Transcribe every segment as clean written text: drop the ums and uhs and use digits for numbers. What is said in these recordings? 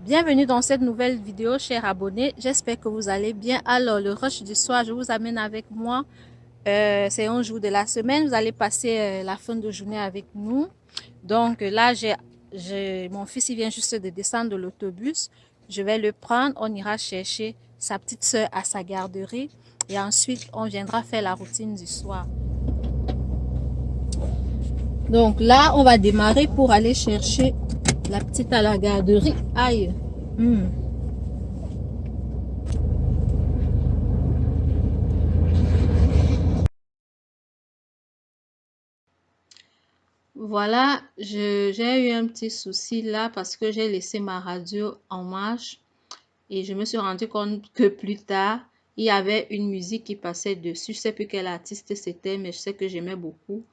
Bienvenue dans cette nouvelle vidéo, chers abonnés. J'espère que vous allez bien. Alors, le rush du soir, je vous amène avec moi. C'est un jour de la semaine. Vous allez passer la fin de journée avec nous. Donc là, mon fils, il vient juste de descendre de l'autobus. Je vais le prendre. On ira chercher sa petite soeur à sa garderie. Et ensuite, on viendra faire la routine du soir. Donc là, on va démarrer pour aller chercher la petite à la garderie. Aïe. Voilà, j'ai eu un petit souci là parce que j'ai laissé ma radio en marche et je me suis rendu compte que plus tard, il y avait une musique qui passait dessus. Je sais plus quel artiste c'était, mais je sais que j'aimais beaucoup.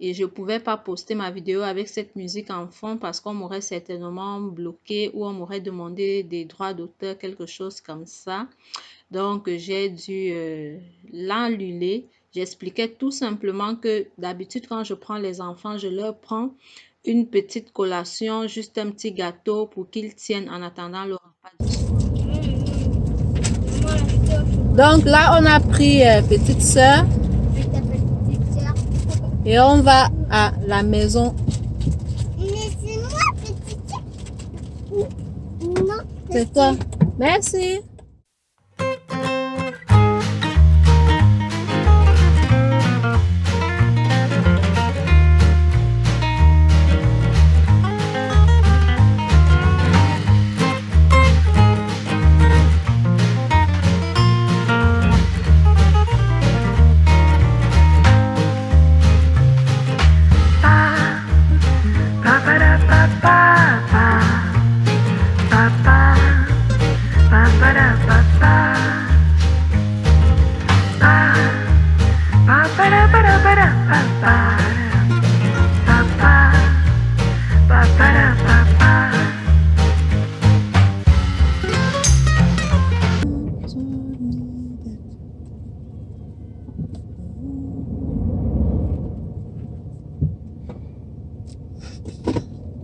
Et je ne pouvais pas poster ma vidéo avec cette musique en fond parce qu'on m'aurait certainement bloqué ou on m'aurait demandé des droits d'auteur, quelque chose comme ça. Donc, j'ai dû l'annuler. J'expliquais tout simplement que d'habitude, quand je prends les enfants, je leur prends une petite collation, juste un petit gâteau pour qu'ils tiennent en attendant le repas du soir. Donc là, on a pris petite soeur et on va à la maison. Mais c'est moi, petite soeur. Non, C'est toi. Merci.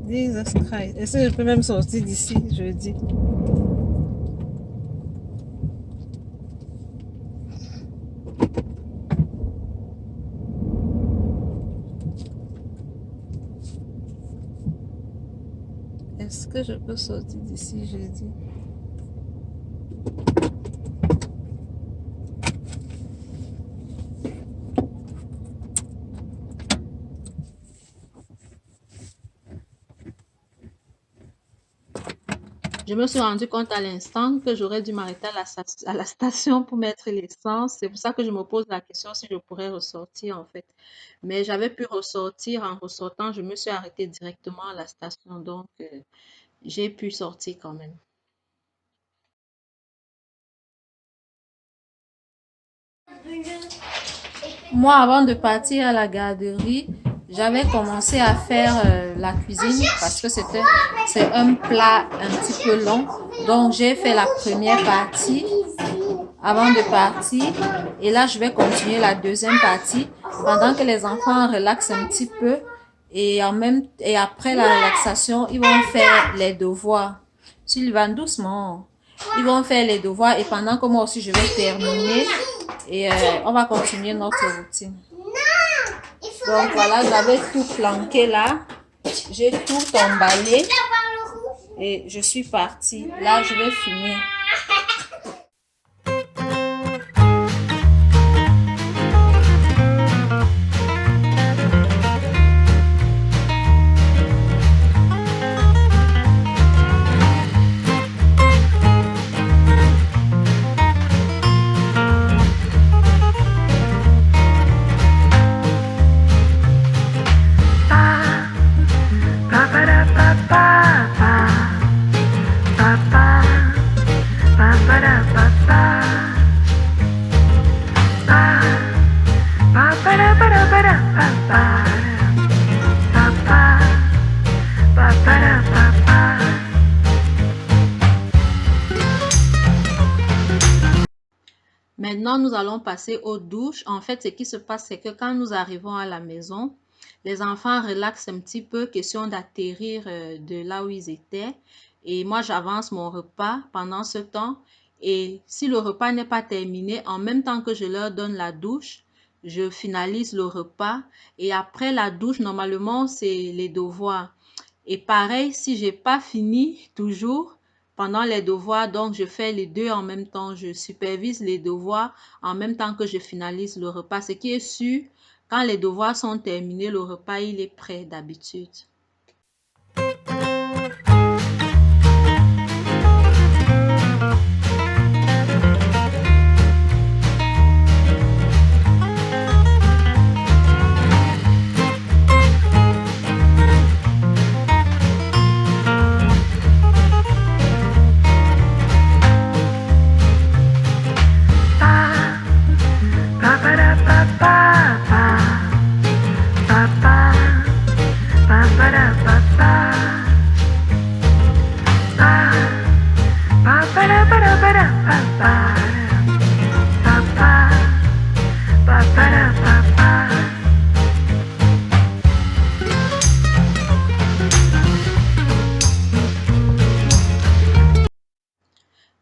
Jesus Christ. Est-ce que je peux même sortir d'ici, je dis? Est-ce que je peux sortir d'ici, je dis? Je me suis rendu compte à l'instant que j'aurais dû m'arrêter à la station pour mettre l'essence. C'est pour ça que je me pose la question si je pourrais ressortir en fait. Mais j'avais pu ressortir. En ressortant, je me suis arrêtée directement à la station. Donc, j'ai pu sortir quand même. Moi, avant de partir à la garderie, j'avais commencé à faire la cuisine parce que c'est un plat un petit peu long. Donc, j'ai fait la première partie avant de partir. Et là, je vais continuer la deuxième partie pendant que les enfants relaxent un petit peu. Et après la relaxation, ils vont faire les devoirs. Sylvain, doucement. Ils vont faire les devoirs et pendant que moi aussi, je vais terminer. Et on va continuer notre routine. Donc voilà, j'avais tout planqué là. J'ai tout emballé. Et je suis partie. Là, je vais finir. Maintenant, nous allons passer aux douches. En fait, ce qui se passe, c'est que quand nous arrivons à la maison, Les enfants relaxent un petit peu, question d'atterrir de là où ils étaient. Et moi, j'avance mon repas pendant ce temps. Et si le repas n'est pas terminé, en même temps que je leur donne la douche, je finalise le repas. Et après la douche, normalement, c'est les devoirs. Et pareil, si j'ai pas fini toujours pendant les devoirs, donc je fais les deux en même temps. Je supervise les devoirs en même temps que je finalise le repas. Ce qui est sûr, quand les devoirs sont terminés, le repas, il est prêt d'habitude.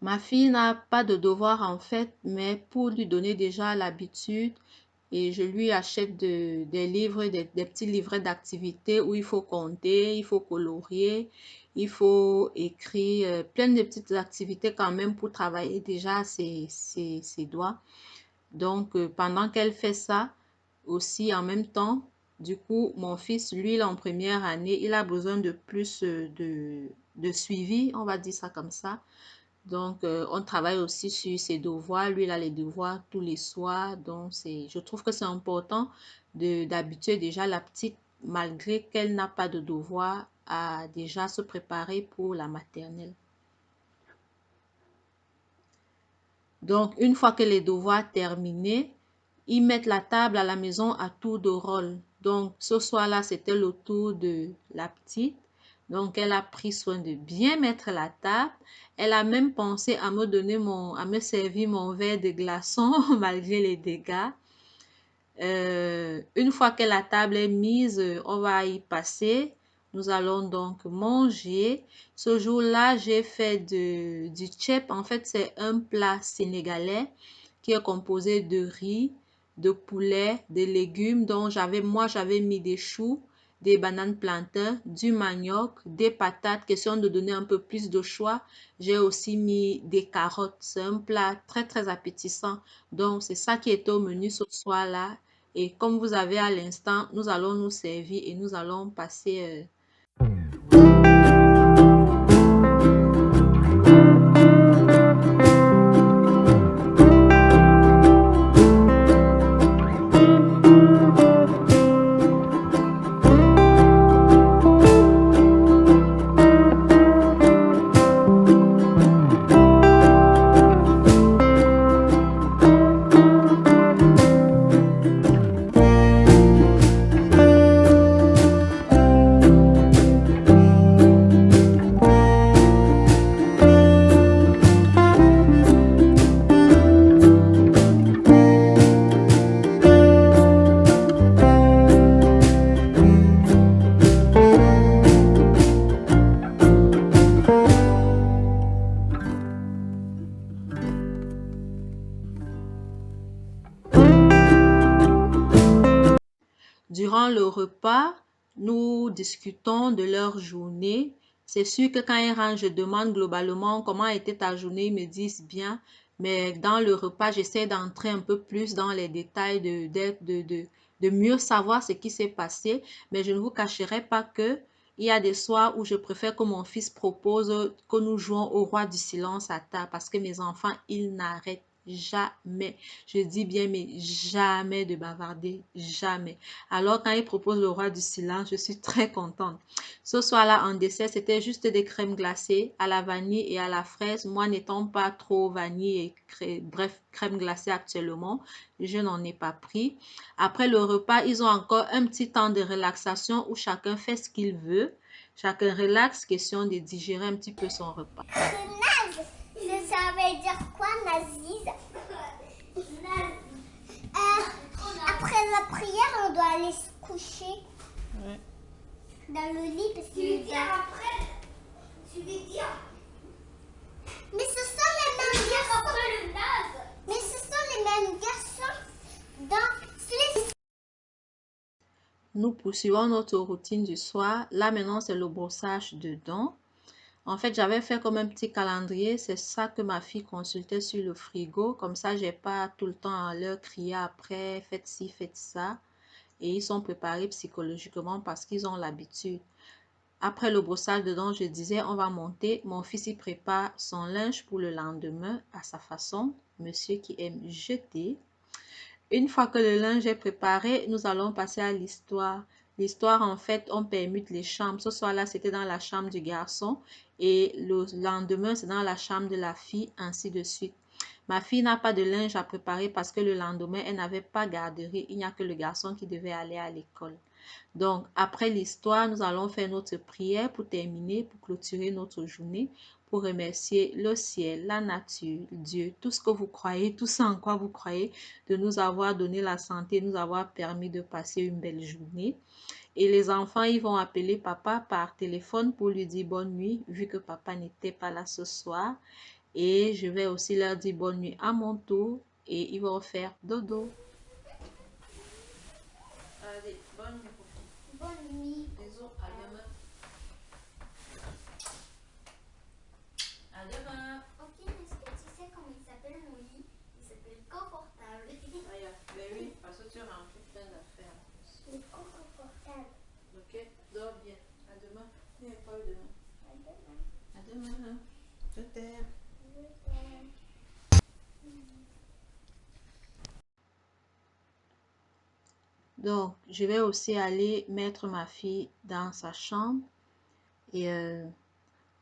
Ma fille n'a pas de devoir en fait, mais pour lui donner déjà l'habitude, et je lui achète des livres, des petits livrets d'activités où il faut compter, il faut colorier, il faut écrire, plein de petites activités quand même pour travailler déjà ses doigts. Donc, pendant qu'elle fait ça, aussi en même temps, du coup, mon fils, lui, il est en première année, il a besoin de plus de suivi, on va dire ça comme ça. Donc, on travaille aussi sur ses devoirs. Lui, il a les devoirs tous les soirs. Donc, je trouve que c'est important d'habituer déjà la petite, malgré qu'elle n'a pas de devoirs, à déjà se préparer pour la maternelle. Donc, une fois que les devoirs terminés, ils mettent la table à la maison à tour de rôle. Donc, ce soir-là, c'était le tour de la petite. Donc, elle a pris soin de bien mettre la table. Elle a même pensé à me servir mon verre de glaçon malgré les dégâts. Une fois que la table est mise, on va y passer. Nous allons donc manger. Ce jour-là, j'ai fait du tchèp. En fait, c'est un plat sénégalais qui est composé de riz, de poulet, de légumes. Donc, moi, j'avais mis des choux, des bananes plantains, du manioc, des patates. Question de donner un peu plus de choix. J'ai aussi mis des carottes. C'est un plat très, très appétissant. Donc, c'est ça qui est au menu ce soir-là. Et comme vous avez à l'instant, nous allons nous servir et nous allons passer. Durant le repas, nous discutons de leur journée. C'est sûr que quand ils rentrent, je demande globalement comment était ta journée. Ils me disent bien. Mais dans le repas, j'essaie d'entrer un peu plus dans les détails, de mieux savoir ce qui s'est passé. Mais je ne vous cacherai pas que il y a des soirs où je préfère que mon fils propose que nous jouons au roi du silence à table parce que mes enfants, ils n'arrêtent jamais. Je dis bien, mais jamais de bavarder. Jamais. Alors, quand il propose le roi du silence, je suis très contente. Ce soir-là, en dessert, c'était juste des crèmes glacées à la vanille et à la fraise. Moi, n'étant pas trop vanille et bref, crème glacée actuellement, je n'en ai pas pris. Après le repas, ils ont encore un petit temps de relaxation où chacun fait ce qu'il veut. Chacun relaxe, question de digérer un petit peu son repas. Naze, ça veut dire quoi, Naziz? Après la prière, on doit aller se coucher. Ouais. Dans le lit parce qu'il va... après. Tu veux dire. Mais ce sont les mêmes garçons. Après le naze. Mais ce sont les mêmes garçons dans les... Nous poursuivons notre routine du soir. Là, maintenant, c'est le brossage de dents. En fait, j'avais fait comme un petit calendrier. C'est ça que ma fille consultait sur le frigo. Comme ça, j'ai pas tout le temps à leur crier après, faites ci, faites ça. Et ils sont préparés psychologiquement parce qu'ils ont l'habitude. Après le brossage de dents, je disais, on va monter. Mon fils, il prépare son linge pour le lendemain à sa façon. Monsieur qui aime jeter. Une fois que le linge est préparé, nous allons passer à l'histoire. L'histoire, en fait, on permute les chambres. Ce soir-là, c'était dans la chambre du garçon et le lendemain, c'est dans la chambre de la fille, ainsi de suite. Ma fille n'a pas de linge à préparer parce que le lendemain, elle n'avait pas garderie. Il n'y a que le garçon qui devait aller à l'école. Donc, après l'histoire, nous allons faire notre prière pour terminer, pour clôturer notre journée, pour remercier le ciel, la nature, Dieu, tout ce que vous croyez, tout ça en quoi vous croyez, de nous avoir donné la santé, nous avoir permis de passer une belle journée. Et les enfants, ils vont appeler papa par téléphone pour lui dire bonne nuit, vu que papa n'était pas là ce soir. Et je vais aussi leur dire bonne nuit à mon tour et ils vont faire dodo. Allez, bonne nuit. Bonne nuit. Bisous, à demain. À demain. Ok, est-ce que tu sais comment il s'appelle mon lit? Il s'appelle confortable. Ben oui, parce que tu remplis plein d'affaires. Il est confortable. Ok, dors bien. À demain. Il n'y a pas eu demain. À demain. À demain. Je t'aime. Je t'aime. Donc, je vais aussi aller mettre ma fille dans sa chambre. Et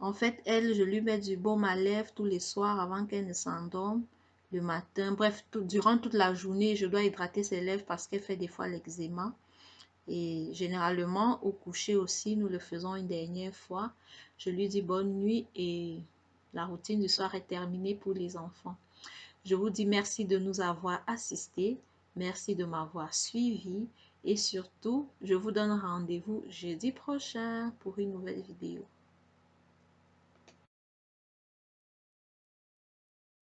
en fait, elle, je lui mets du baume à lèvres tous les soirs avant qu'elle ne s'endorme le matin. Bref, durant toute la journée, je dois hydrater ses lèvres parce qu'elle fait des fois l'eczéma. Et généralement, au coucher aussi, nous le faisons une dernière fois. Je lui dis bonne nuit et la routine du soir est terminée pour les enfants. Je vous dis merci de nous avoir assistés. Merci de m'avoir suivi. Et surtout, je vous donne rendez-vous jeudi prochain pour une nouvelle vidéo.